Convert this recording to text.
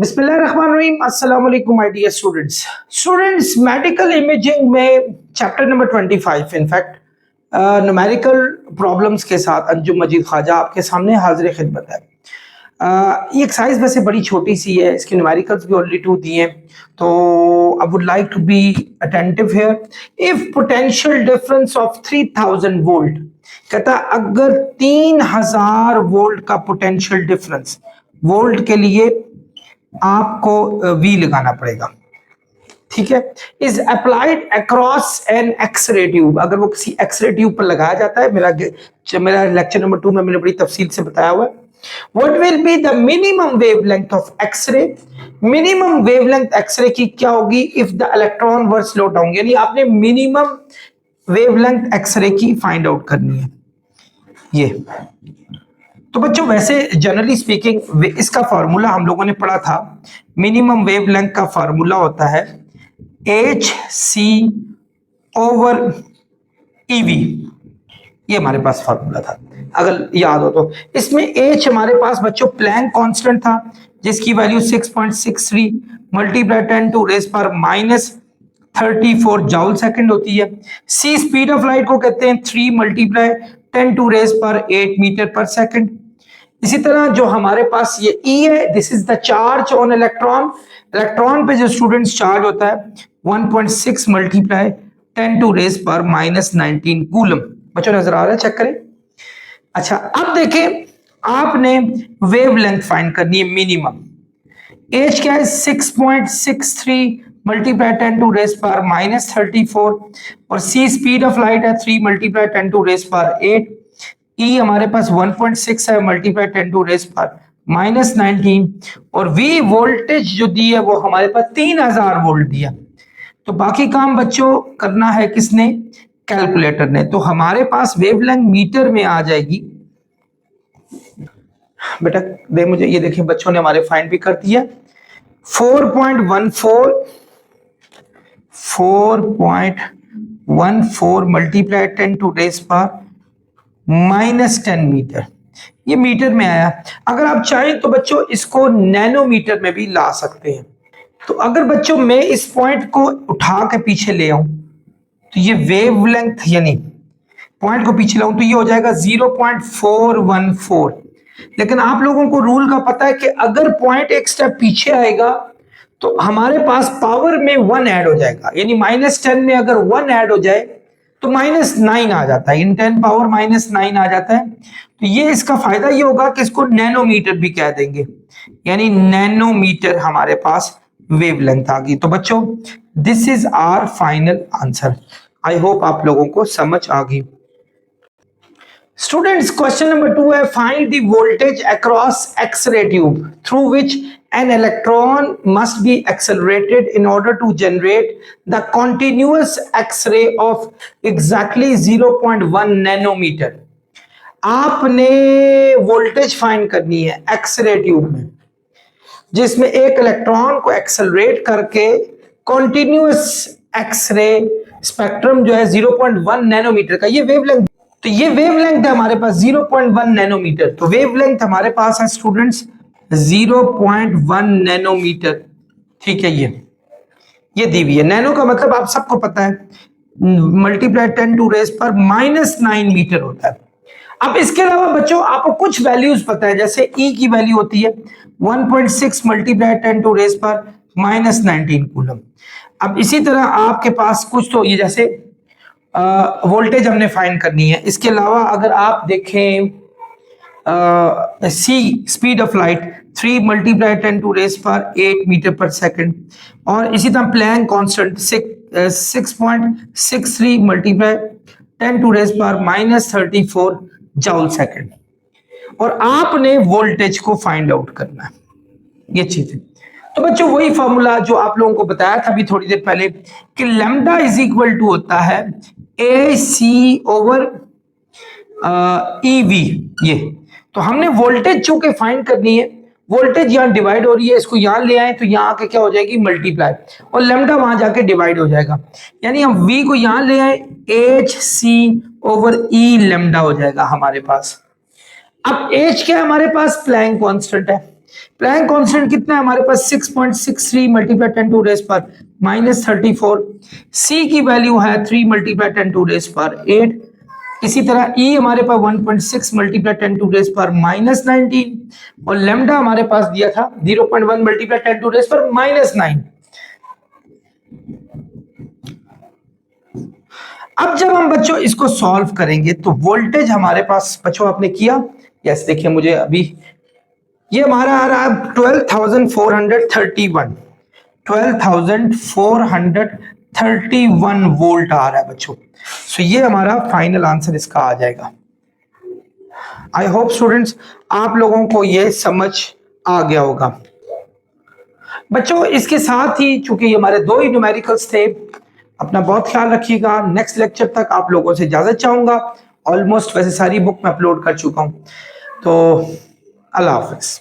बिस्मिल्लाहिर्रहमानिर्रहीम। अस्सलाम वालेकुम my dear students medical imaging में chapter number 25 in fact numerical problems के साथ अंजुम मजीद ख्वाजा आपके सामने हाजिर खिदमत है। ये एक्सरसाइज वैसे बड़ी छोटी सी है, इसके न्यूमेरिकल्स भी ऑलरेडी 2 दिए हैं, तो I would like to be attentive here. If potential difference of 3000 volt, कहता अगर 3000 वोल्ट का पोटेंशियल डिफरेंस, वोल्ट के लिए आपको वी लगाना पड़ेगा, ठीक है, is applied across an x-ray tube. अगर वो किसी एक्सरे ट्यूब पर लगाया जाता है, मेरा लेक्चर नंबर 2 में मैंने बड़ी तफसील से बताया हुआ है। What will be the minimum wavelength of x-ray, minimum wavelength x-ray की क्या होगी if the electron were slow down, यानी आपने मिनिमम वेवलेंथ एक्सरे की फाइंड आउट करनी है। ये तो बच्चों वैसे जनरली स्पीकिंग इसका फार्मूला हम लोगों ने पढ़ा था। मिनिमम वेवलेंथ का फार्मूला होता है एच सी ओवर ईवी, ये हमारे पास फार्मूला था अगर याद हो तो। इसमें एच हमारे पास बच्चों प्लैंक कांस्टेंट था जिसकी वैल्यू 6.63 मल्टीप्लाई 10 टू रेज पर -34 जूल सेकंड होती है। सी स्पीड ऑफ लाइट को कहते हैं 3 मल्टीप्लाई 10 टू रेज पर 8 मीटर पर सेकंड। इसी तरह जो हमारे पास ये E है, this is the charge on electron, electron पे जो स्टूडेंट्स चार्ज होता है 1.6 मल्टीप्लाई 10 टू रेज पर -19 कूलम। बच्चों नजर आ रहा है, चेक करें। अच्छा अब देखें, आपने वेवलेंथ फाइंड करनी है मिनिमम। एच क्या है 6.63 मल्टीप्लाई 10 टू रेज पर -34 और सी स्पीड ऑफ लाइट है 3 मल्टीप्लाई 10 टू रेज पर 8। ई हमारे पास 1.6 है मल्टीप्लाई 10 टू रेज पर -19 और वी वोल्टेज जो दी है वो हमारे पास 3000 वोल्ट दिया। तो बाकी काम बच्चों करना है किसने, कैलकुलेटर ने। तो हमारे पास वेवलेंथ मीटर में आ जाएगी। बेटा दे मुझे, ये देखिए बच्चों ने हमारे फाइंड भी कर दिया 4.14 मल्टीप्लाई 10 टू रेज पर -10 मीटर, ये मीटर में आया। अगर आप चाहें तो बच्चों इसको नैनोमीटर में भी ला सकते हैं। तो अगर बच्चों मैं इस पॉइंट को उठा के पीछे ले आऊं तो ये वेवलेंथ, यानी पॉइंट को पीछे लाऊं तो ये हो जाएगा 0.414। लेकिन आप लोगों को रूल का पता है कि अगर पॉइंट एक स्टेप पीछे आएगा तो हमारे पास पावर में 1 ऐड हो जाएगा, यानी -10 में अगर 1 ऐड हो जाए तो -9 आ जाता है, इन 10 पावर -9 आ जाता है। तो ये इसका फायदा ये होगा कि इसको नैनोमीटर भी कह देंगे, यानी नैनोमीटर हमारे पास वेवलेंथ आ गई। तो बच्चों this is our final answer. I hope आप लोगों को समझ आ गई। स्टूडेंट्स क्वेश्चन नंबर 2 है, find the voltage across x-ray tube through which an electron must be accelerated in order to generate the continuous X-ray of exactly 0.1 nanometer। आपने voltage find करनी है x ray tube में जिसमें एक इलेक्ट्रॉन को accelerate करके continuous x ray spectrum जो है 0.1 नैनोमीटर का, ये वेवलेंथ, तो ये वेवलेंथ है हमारे पास 0.1 नैनोमीटर। तो वेवलेंथ हमारे पास है स्टूडेंट्स 0.1 नैनोमीटर, ठीक है। ये दी हुई है, नैनो का मतलब आप सबको पता है मल्टीप्लाई 10 टू रेज पर -9 मीटर होता है। अब इसके अलावा बच्चों आपको कुछ वैल्यूज पता है, जैसे ई की वैल्यू होती है 1.6 मल्टीप्लाई 10 टू रेज पर -19 कूलम। अब इसी तरह आपके पास कुछ तो ये जैसे वोल्टेज हमने फाइंड करनी है। इसके अलावा अगर आप देखें C speed of light 3 multiply 10 to raise पर 8 मीटर पर सेकंड और इसी तरह Planck constant 6.63 multiply 10 to raise पर -34 जूल सेकंड, और आपने वोल्टेज को फाइंड आउट करना है, ये चीज है। तो बच्चों वही फॉर्मूला जो आप लोगों को बताया था अभी थोड़ी देर पहले कि लैम्डा इज इक्वल टू होता है ए सी ओवर ईवी। ये तो हमने वोल्टेज चूंकि फाइंड करनी है, वोल्टेज यहाँ डिवाइड हो रही है, इसको यहाँ ले आए तो यहाँ आके क्या हो जाएगी मल्टीप्लाई, और लैम्डा वहां जाके डिवाइड हो जाएगा, यानी हम v को यहाँ ले आए एच सी ओवर ई लैम्डा हो जाएगा हमारे पास। अब h क्या हमारे पास प्लैंक कांस्टेंट है, प्लैंक कांस्टेंट कितना है हमारे पास 6.63 मल्टीप्लाई 10 टू रेज पर -34। सी की वैल्यू है 3 मल्टीप्लाई 10 टू रेज पर 8। इसी तरह ई हमारे पास 1.6 मल्टीप्लाई 10 टू रेज पर -19 और लेमडा हमारे पास दिया था 0.1 मल्टीप्लाई 10 टू रेज पर -9। अब जब हम बच्चों इसको सॉल्व करेंगे तो वोल्टेज हमारे पास बच्चों आपने किया, यस देखिए मुझे अभी ये हमारा आ रहा है 12,431 वोल्ट आ रहा है बच्चों। सो ये हमारा फाइनल आंसर इसका आ जाएगा। आई होप स्टूडेंट्स आप लोगों को ये समझ आ गया होगा। बच्चों इसके साथ ही चूंकि ये हमारे 2 ही न्यूमेरिकल्स थे, अपना बहुत ख्याल रखिएगा। नेक्स्ट लेक्चर तक आप लोगों से इजाजत चाहूंगा। ऑलमोस्ट वैसे सारी बुक मैं अपलोड कर चुका हूं, तो अल्लाह हाफिज।